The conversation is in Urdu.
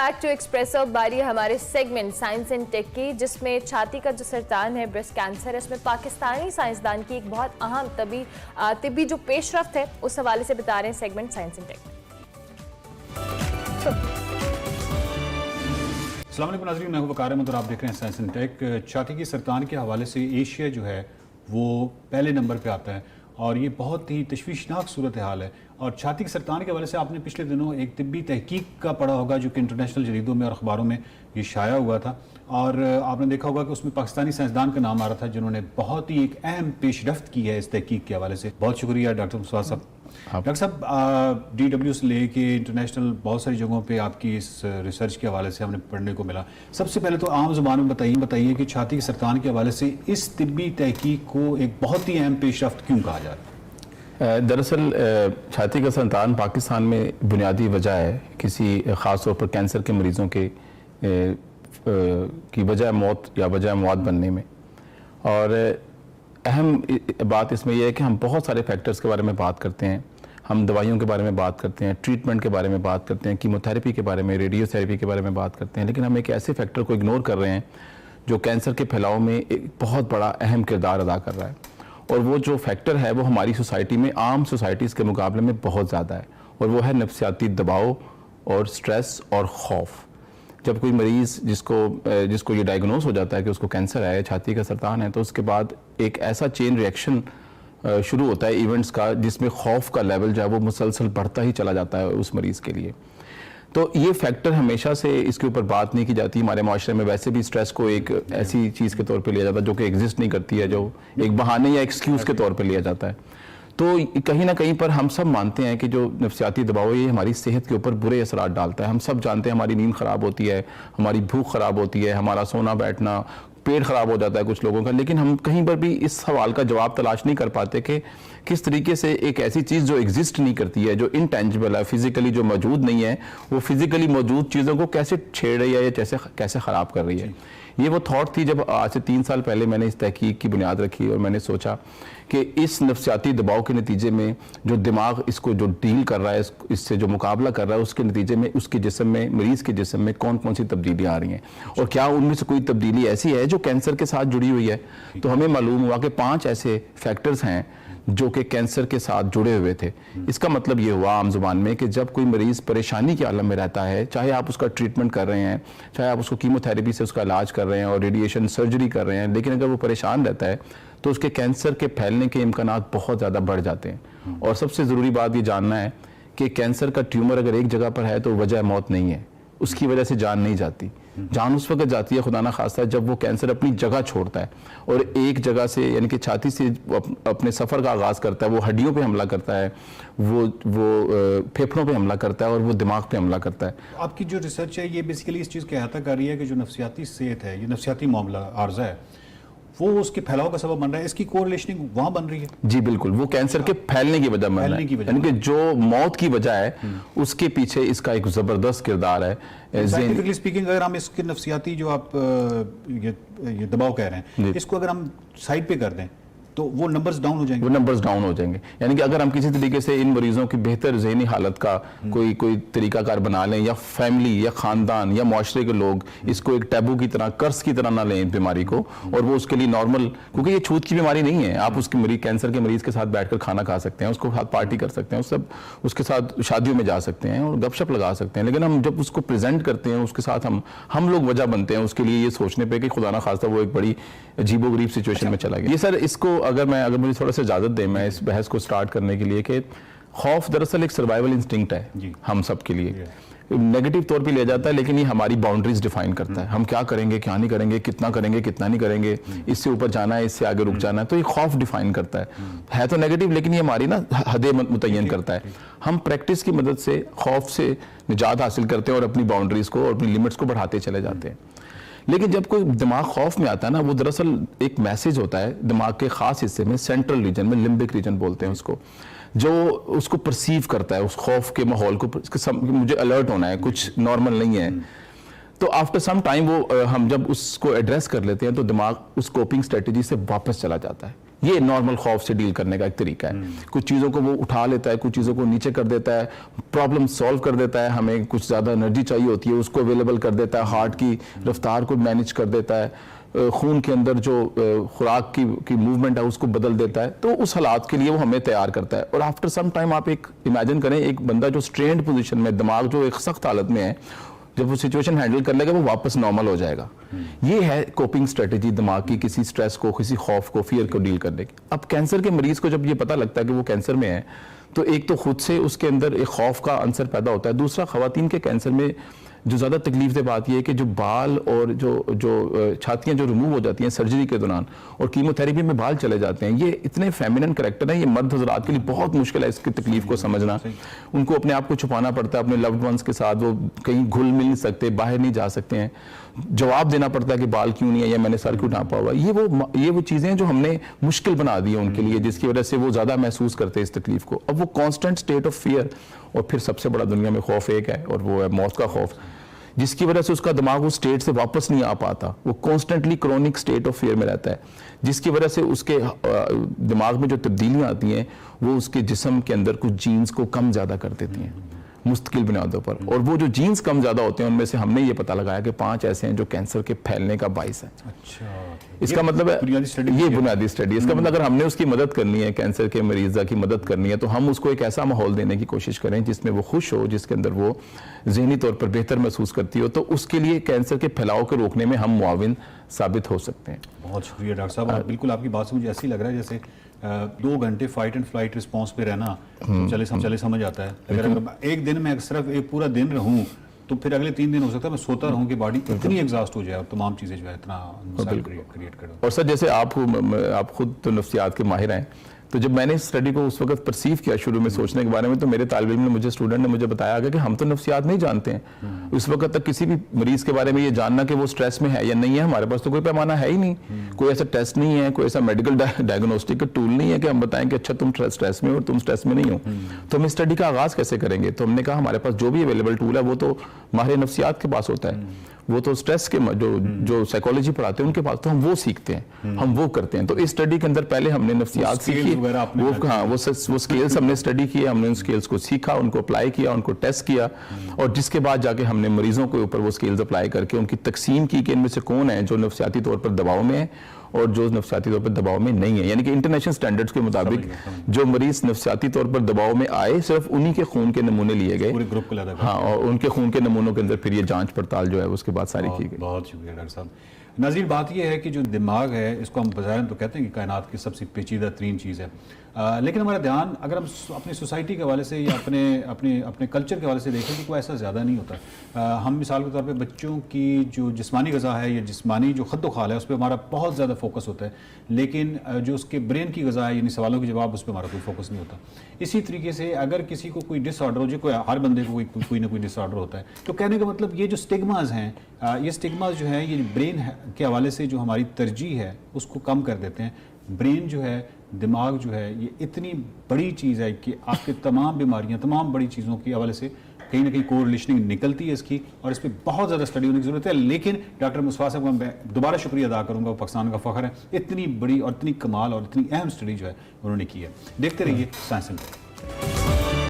Back to expressive. باری ہمارے سیگمنٹ سائنس اینڈ ٹیک کی، جس میں چھاتی کا جو سرطان ہے، بریسٹ کینسر ہے، اس میں پاکستانی سائنسدان کی ایک بہت اہم طبی جو پیش رفت ہے اس حوالے سے بتا رہے ہیں سیگمنٹ سائنس اینڈ ٹیک. السلام علیکم ناظرین، میں ہوں وقار احمد اور آپ دیکھ رہے ہیں سائنس اینڈ ٹیک. چھاتی کی سرطان کے حوالے سے ایشیا جو ہے وہ پہلے نمبر پہ آتا ہے اور یہ بہت ہی تشویشناک صورتحال ہے. اور چھاتی کے سرطان کے حوالے سے آپ نے پچھلے دنوں ایک طبی تحقیق کا پڑھا ہوگا جو کہ انٹرنیشنل جریدوں میں اور اخباروں میں یہ شائع ہوا تھا، اور آپ نے دیکھا ہوگا کہ اس میں پاکستانی سائنسدان کا نام آ رہا تھا جنہوں نے بہت ہی ایک اہم پیش رفت کی ہے اس تحقیق کے حوالے سے. بہت شکریہ ڈاکٹر مسعود صاحب. ڈاکٹر صاحب، DW سے لے کے انٹرنیشنل بہت ساری جگہوں پہ آپ کی اس ریسرچ کے حوالے سے ہم نے پڑھنے کو ملا. سب سے پہلے تو عام زبان میں بتائیے کہ چھاتی کے سرطان کے حوالے سے اس طبی تحقیق کو ایک بہت ہی اہم پیش رفت کیوں کہا جا رہا ہے؟ دراصل چھاتی کا سرطان پاکستان میں بنیادی وجہ ہے کسی خاص طور پر کینسر کے مریضوں کی وجہ موت یا وجہ موت بننے میں. اور اہم بات اس میں یہ ہے کہ ہم بہت سارے فیکٹرز کے بارے میں بات کرتے ہیں، ہم دوائیوں کے بارے میں بات کرتے ہیں، ٹریٹمنٹ کے بارے میں بات کرتے ہیں، کیموتھیراپی کے بارے میں، ریڈیو تھیراپی کے بارے میں بات کرتے ہیں، لیکن ہم ایک ایسے فیکٹر کو اگنور کر رہے ہیں جو کینسر کے پھیلاؤ میں ایک بہت بڑا اہم کردار ادا کر رہا ہے. اور وہ جو فیکٹر ہے وہ ہماری سوسائٹی میں عام سوسائٹیز کے مقابلے میں بہت زیادہ ہے، اور وہ ہے نفسیاتی دباؤ اور سٹریس اور خوف. جب کوئی مریض جس کو یہ ڈائیگنوز ہو جاتا ہے کہ اس کو کینسر ہے، چھاتی کا سرطان ہے، تو اس کے بعد ایک ایسا چین ریئیکشن شروع ہوتا ہے ایونٹس کا جس میں خوف کا لیول جو ہے وہ مسلسل بڑھتا ہی چلا جاتا ہے اس مریض کے لیے. تو یہ فیکٹر ہمیشہ سے اس کے اوپر بات نہیں کی جاتی. ہمارے معاشرے میں ویسے بھی سٹریس کو ایک ایسی چیز کے طور پہ لیا جاتا ہے جو کہ ایگزسٹ نہیں کرتی ہے، جو ایک بہانے یا ایکسکیوز کے طور پہ لیا جاتا ہے. تو کہیں نہ کہیں پر ہم سب مانتے ہیں کہ جو نفسیاتی دباؤ یہ ہماری صحت کے اوپر برے اثرات ڈالتا ہے. ہم سب جانتے ہیں ہماری نیند خراب ہوتی ہے، ہماری بھوک خراب ہوتی ہے، ہمارا سونا بیٹھنا، پیٹ خراب ہو جاتا ہے کچھ لوگوں کا. لیکن ہم کہیں پر بھی اس سوال کا جواب تلاش نہیں کر پاتے کہ کس طریقے سے ایک ایسی چیز جو ایگزسٹ نہیں کرتی ہے، جو انٹینجبل ہے، فزیکلی جو موجود نہیں ہے، وہ فزیکلی موجود چیزوں کو کیسے چھیڑ رہی ہے یا کیسے خراب کر رہی ہے. یہ وہ تھاٹ تھی جب آج سے 3 سال پہلے میں نے اس تحقیق کی بنیاد رکھی اور میں نے سوچا کہ اس نفسیاتی دباؤ کے نتیجے میں جو دماغ اس کو جو ڈیل کر رہا ہے، اس سے جو مقابلہ کر رہا ہے، اس کے نتیجے میں اس کے جسم میں، مریض کے جسم میں کون کون سی تبدیلیاں آ رہی ہیں، اور کیا ان میں سے کوئی تبدیلی ایسی ہے جو کینسر کے ساتھ جڑی ہوئی ہے. تو ہمیں معلوم ہوا کہ 5 ایسے فیکٹرز ہیں جو کہ کینسر کے ساتھ جڑے ہوئے تھے. اس کا مطلب یہ ہوا عام زبان میں کہ جب کوئی مریض پریشانی کے عالم میں رہتا ہے، چاہے آپ اس کا ٹریٹمنٹ کر رہے ہیں، چاہے آپ اس کو کیموتھیراپی سے اس کا علاج کر رہے ہیں اور ریڈیشن سرجری کر رہے ہیں، لیکن اگر وہ پریشان رہتا ہے تو اس کے کینسر کے پھیلنے کے امکانات بہت زیادہ بڑھ جاتے ہیں. اور سب سے ضروری بات یہ جاننا ہے کہ کینسر کا ٹیومر اگر ایک جگہ پر ہے تو وجہ موت نہیں ہے، اس کی وجہ سے جان نہیں جاتی. جان اس وقت جاتی ہے خدا نہ خواستہ جب وہ کینسر اپنی جگہ چھوڑتا ہے اور ایک جگہ سے یعنی کہ چھاتی سے اپنے سفر کا آغاز کرتا ہے، وہ ہڈیوں پہ حملہ کرتا ہے، وہ پھیپھڑوں پہ حملہ کرتا ہے اور وہ دماغ پہ حملہ کرتا ہے. آپ کی جو ریسرچ ہے یہ بیسیکلی اس چیز کا احاطہ کر رہی ہے کہ جو نفسیاتی صحت ہے، یہ نفسیاتی معاملہ عارضہ ہے، وہ اس کے پھیلاؤ کا سبب بن رہا ہے. اس کی کوریلیشننگ وہاں بن رہی ہے؟ جی بالکل، وہ کینسر کے پھیلنے کی وجہ بن رہا ہے، یعنی کہ جو موت کی وجہ ہے اس کے پیچھے اس کا ایک زبردست کردار ہے. سائنٹیفکلی سپیکنگ اگر ہم اس کے نفسیاتی جو آپ یہ دباؤ کہہ رہے ہیں اس کو اگر ہم سائڈ پہ کر دیں تو وہ نمبرز ڈاؤن ہو جائیں گے. وہ نمبرز ڈاؤن ہو جائیں گے. یعنی کہ اگر ہم کسی طریقے سے ان مریضوں کی بہتر ذہنی حالت کا کوئی طریقہ کار بنا لیں، یا فیملی یا خاندان یا معاشرے کے لوگ اس کو ایک ٹیبو کی طرح، قرض کی طرح نہ لیں بیماری کو، اور وہ اس کے لیے نارمل، کیونکہ یہ چھوت کی بیماری نہیں ہے. آپ اس کے کینسر کے مریض کے ساتھ بیٹھ کر کھانا کھا سکتے ہیں، اس کو ساتھ پارٹی کر سکتے ہیں، اس کے ساتھ شادیوں میں جا سکتے ہیں اور گپ شپ لگا سکتے ہیں. لیکن ہم جب اس کو پریزنٹ کرتے ہیں اس کے ساتھ ہم لوگ وجہ بنتے ہیں اس کے لیے یہ سوچنے پہ کہ خدا نہ خواستہ وہ ایک بڑی عجیب و غریب سچویشن میں چلا گیا. یہ سر اس کو اگر مجھے تھوڑا سا اجازت دیں میں اس بحث کو سٹارٹ کرنے کے لیے، کہ خوف دراصل ایک سروائیول انسٹنکٹ ہے ہم سب کے لیے. نیگیٹو طور پہ لیا جاتا ہے لیکن یہ ہماری باؤنڈریز ڈیفائن کرتا ہے. ہم کیا کریں گے، کیا نہیں کریں گے، کتنا کریں گے، کتنا نہیں کریں گے، اس سے اوپر جانا ہے، اس سے آگے رک جانا ہے. تو یہ خوف ڈیفائن کرتا ہے تو نیگیٹو، لیکن یہ ہماری حدیں متعین کرتا ہے. ہم پریکٹس کی مدد سے خوف سے نجات حاصل کرتے ہیں اور اپنی باؤنڈریز کو اور اپنی لمٹس کو بڑھاتے چلے جاتے ہیں. لیکن جب کوئی دماغ خوف میں آتا ہے نا، وہ دراصل ایک میسیج ہوتا ہے دماغ کے خاص حصے میں، سینٹرل ریجن میں، لمبک ریجن بولتے ہیں اس کو، جو اس کو پرسیو کرتا ہے اس خوف کے ماحول کو، مجھے الرٹ ہونا ہے، کچھ نارمل نہیں ہے. تو آفٹر سم ٹائم ہم جب اس کو ایڈریس کر لیتے ہیں تو دماغ اس کوپنگ اسٹریٹجی سے واپس چلا جاتا ہے یہ نارمل خوف سے ڈیل کرنے کا ایک طریقہ ہے. کچھ چیزوں کو وہ اٹھا لیتا ہے, کچھ چیزوں کو نیچے کر دیتا ہے, پرابلم سالو کر دیتا ہے, ہمیں کچھ زیادہ انرجی چاہیے ہوتی ہے اس کو اویلیبل کر دیتا ہے, ہارٹ کی رفتار کو مینیج کر دیتا ہے, خون کے اندر جو خوراک کی موومنٹ ہے اس کو بدل دیتا ہے. تو اس حالات کے لیے وہ ہمیں تیار کرتا ہے. اور آفٹر سم ٹائم آپ ایک امیجن کریں, ایک بندہ جو اسٹرینڈ پوزیشن میں, دماغ جو ایک سخت حالت میں ہے, جب وہ سچویشن ہینڈل کر لے گا وہ واپس نارمل ہو جائے گا. یہ ہے کوپنگ اسٹریٹجی دماغ کی کسی سٹریس کو, کسی خوف کو, فیئر کو ڈیل کرنے کی. اب کینسر کے مریض کو جب یہ پتہ لگتا ہے کہ وہ کینسر میں ہے تو ایک تو خود سے اس کے اندر ایک خوف کا عنصر پیدا ہوتا ہے. دوسرا, خواتین کے کینسر میں جو زیادہ تکلیف دہ بات یہ ہے کہ جو بال اور جو چھاتیاں جو ریموو ہو جاتی ہیں سرجری کے دوران اور کیمو تھیراپی میں بال چلے جاتے ہیں, یہ اتنے فیمینن کریکٹر ہیں, یہ مرد حضرات کے لیے بہت مشکل ہے اس کی تکلیف کو سمجھنا. ان کو اپنے آپ کو چھپانا پڑتا ہے اپنے لوڈ ونس کے ساتھ, وہ کہیں گھل مل نہیں سکتے, باہر نہیں جا سکتے ہیں, جواب دینا پڑتا ہے کہ بال کیوں نہیں ہے یا میں نے سر کیوں ڈھانپا ہوا. یہ وہ چیزیں جو ہم نے مشکل بنا دی ہیں ان کے لیے, جس کی وجہ سے وہ زیادہ محسوس کرتے ہیں اس تکلیف کو. اب وہ کانسٹنٹ اسٹیٹ آف فیئر, اور پھر سب سے بڑا دنیا میں خوف ایک ہے اور وہ ہے موت کا خوف, جس کی وجہ سے اس کا دماغ اس اسٹیٹ سے واپس نہیں آ پاتا. وہ constantly chronic state of fear میں رہتا ہے, جس کی وجہ سے اس کے دماغ میں جو تبدیلیاں آتی ہیں وہ اس کے جسم کے اندر کچھ جینز کو کم زیادہ کر دیتی ہیں مستقل بنیادوں پر. اور وہ جو جینز کم زیادہ ہوتے ہیں ان میں سے ہم نے یہ پتہ لگایا کہ 5 ایسے ہیں جو کینسر کے پھیلنے کا باعث ہے. اس کا مطلب ہے یہ بنیادی اسٹڈی. اس کا مطلب اگر ہم نے اس کی مدد کرنی ہے, کینسر کے مریضہ کی مدد کرنی ہے, تو ہم اس کو ایک ایسا ماحول دینے کی کوشش کریں جس میں وہ خوش ہو, جس کے اندر وہ ذہنی طور پر بہتر محسوس کرتی ہو. تو اس کے لیے کینسر کے پھیلاؤ کو روکنے میں ہم معاون ثابت ہو سکتے ہیں. بہت شکریہ ڈاکٹر صاحب. بالکل آپ کی بات سے مجھے ایسی لگ رہا ہے جیسے 2 گھنٹے فائٹ اینڈ فلائٹ رسپانس پہ رہنا چلے سمجھ آتا ہے. اگر ایک دن میں صرف ایک پورا دن رہوں تو پھر اگلے 3 دن ہو سکتا ہے میں سوتا رہوں کہ باڈی اتنی ایگزاسٹ ہو جائے اور تمام چیزیں جو ہے اتنا کریٹ کرو. اور سر جیسے آپ خود تو نفسیات کے ماہر ہیں, تو جب میں نے اس اسٹڈی کو اس وقت پرسیو کیا شروع میں سوچنے کے بارے میں, تو میرے طالب علم نے اسٹوڈنٹ نے مجھے بتایا کہ ہم تو نفسیات نہیں جانتے ہیں. اس وقت تک کسی بھی مریض کے بارے میں یہ جاننا کہ وہ سٹریس میں ہے یا نہیں ہے, ہمارے پاس تو کوئی پیمانہ ہے ہی نہیں, کوئی ایسا ٹیسٹ نہیں ہے, کوئی ایسا میڈیکل ڈائگنوسٹک کا ٹول نہیں ہے کہ ہم بتائیں کہ اچھا تم سٹریس میں ہو اور تم سٹریس میں نہیں ہو. تو ہم اس اسٹڈی کا آغاز کیسے کریں گے؟ تو ہم نے کہا ہمارے پاس جو بھی اویلیبل ٹول ہے وہ تو ماہر نفسیات کے پاس ہوتا ہے, وہ تو سٹریس کے جو سائیکالوجی پڑھاتے ہیں ان کے پاس, تو ہم وہ سیکھتے ہیں, ہم وہ کرتے ہیں. تو اس اسٹڈی کے اندر پہلے ہم نے نفسیات سیکھی, وہ سکیلز ہم نے اسٹڈی کیے, ہم نے ان سکیلز کو سیکھا, ان کو اپلائی کیا, ان کو ٹیسٹ کیا, اور جس کے بعد جا کے ہم نے مریضوں کے اوپر وہ سکیلز اپلائی کر کے ان کی تقسیم کی کہ ان میں سے کون ہیں جو نفسیاتی طور پر دباؤ میں ہے اور جو نفسیاتی طور پر دباؤ میں نہیں ہے. یعنی کہ انٹرنیشنل سٹینڈرڈز کے مطابق جو مریض نفسیاتی طور پر دباؤ میں آئے صرف انہی کے خون کے نمونے لیے گئے, ہاں, اور ان کے خون کے نمونوں کے اندر پھر یہ جانچ پڑتال جو ہے اس کے بعد ساری کی گئی. بہت شکریہ ڈاکٹر صاحب. ناظرین, بات یہ ہے کہ جو دماغ ہے اس کو ہم بظاہر تو کہتے ہیں کہ کائنات کی سب سے پیچیدہ ترین چیز ہے, لیکن ہمارا دھیان اگر ہم اپنی سوسائٹی کے حوالے سے یا اپنے کلچر کے حوالے سے دیکھیں کہ کوئی ایسا زیادہ نہیں ہوتا. ہم مثال کے طور پہ بچوں کی جو جسمانی غذا ہے یا جسمانی جو خد و خال ہے اس پہ ہمارا بہت زیادہ فوکس ہوتا ہے, لیکن جو اس کے برین کی غذا ہے یعنی سوالوں کے جواب, اس پہ ہمارا کوئی فوکس نہیں ہوتا. اسی طریقے سے اگر کسی کو کوئی ڈس آرڈر ہو, جو ہر بندے کو کوئی نہ کوئی ڈس آرڈر ہوتا ہے, تو کہنے کا مطلب یہ جو سٹگماز ہیں, یہ سٹگماز جو ہیں یہ برین کے حوالے سے جو ہماری ترجیح ہے اس کو کم کر دیتے ہیں. برین جو ہے, دماغ جو ہے, یہ اتنی بڑی چیز ہے کہ آپ کے تمام بیماریاں, تمام بڑی چیزوں کے حوالے سے کہیں نہ کہیں کوریلیشننگ نکلتی ہے اس کی, اور اس پہ بہت زیادہ اسٹڈی ہونے کی ضرورت ہے. لیکن ڈاکٹر مصطفیٰ صاحب کا میں دوبارہ شکریہ ادا کروں گا, وہ پاکستان کا فخر ہے, اتنی بڑی اور اتنی کمال اور اتنی اہم اسٹڈی جو ہے انہوں نے کی ہے. دیکھتے رہیے سائنس اینڈ ٹیک.